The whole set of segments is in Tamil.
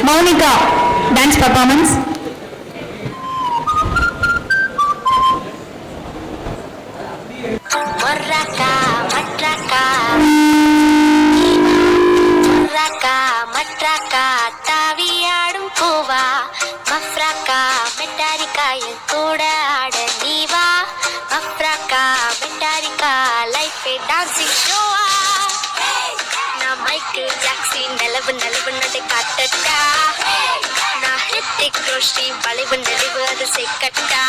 Monica dance performance. Morraka, matraka, morraka, matraka, தாவியாடும் பூவா, மஃப்ராக்கா, மெட்டாரிக்கா, என் கூட ஆட நீவா, மஃப்ராக்கா, மெட்டாரிக்கா, லைஃப் டான்சிங் ஷோவா, நான் மைக்கேல் ஜாக்சன் நிலவு நிலவு நடை காட்டட்டா, நான் ஹித்திக் ரோஷி வளைவு நெளிவு அது செய்கட்டா,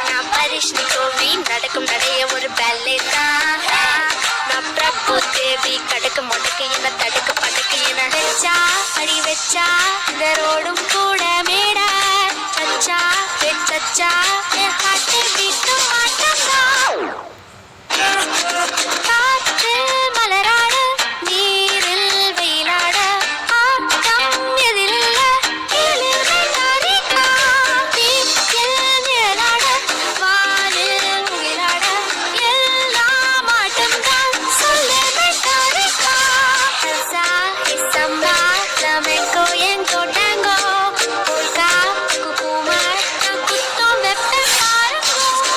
நான் பரிஷ்ணி கோவி நடக்கும் நடைய ஒரு பேலே தான், நான் பிரபு தேவி கடக்கு முடக்கு என்ன தடுக்கு படக்கு என்ன வச்சா அடி வச்சா இந்த ரோடும் கூட மேட சச்சா வெச்சச்சா என் ஹார்ட் பீட்டு மாட்டம்தான் காற்று மலராட நீரில் வெயிலாட ஆட்டம் எதிரில்ல கீழில் மெட்டாரிக்கா வீட்டில் நிழலாட வானில் முகிலாட எல்லாம் ஆட்டம்தான் சொல்லு மெட்டாரிக்கா சா இசம்மா flamenco எங்கோ tango polka குக்குமா நான் குத்தம் வெப்பம் பாருங்கோ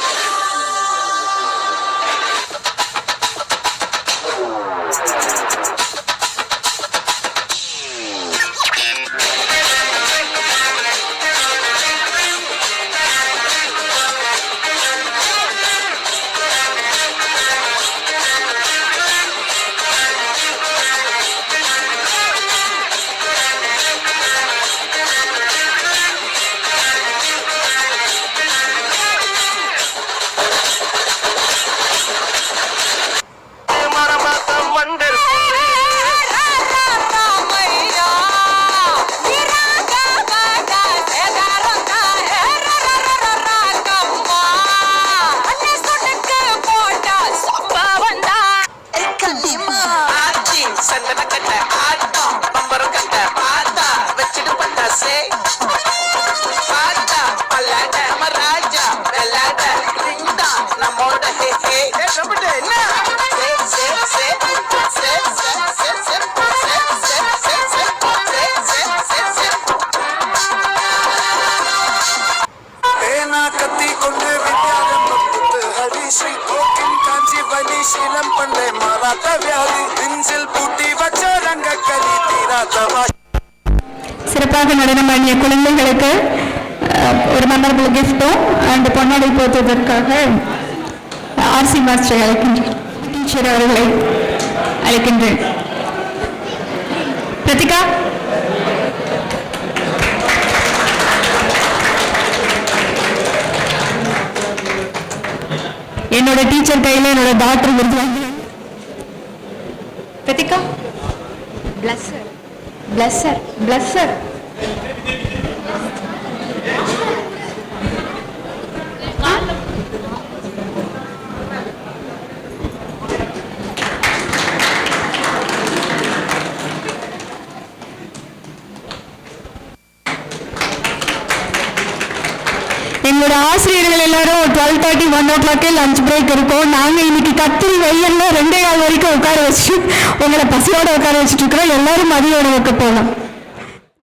சிறப்பாக நடனம் ஆடிய குழந்தைகளுக்கு ஒரு மெமரபிள் கிஃப்டும் அண்ட் பொன்னாடை போற்றுவதற்காக ஆர்சி மாஸ்டர் அழைக்கின்றேன், டீச்சர் அவர்களை அழைக்கின்றேன். பிரதிகா, என்னோட டீச்சர் கையில் என்னோட டாக்டர் விருது வாங்கினேன். பிரதிகா, பிளஸ்ஸர் பிளஸ்ஸர் பிளஸ்ஸர் எங்களோட ஆசிரியர்கள் எல்லாரும் 12:30 1 o'clock லஞ்ச் பிரேக் இருக்கும். நாங்கள் இன்னைக்கு கத்திரி வெயில்ல 2:15 வரைக்கும் உட்கார வச்சு உங்களை பசியோட உட்கார வச்சுட்டு இருக்கிறோம். எல்லாரும் மதிய உணவுக்கு போகலாம்.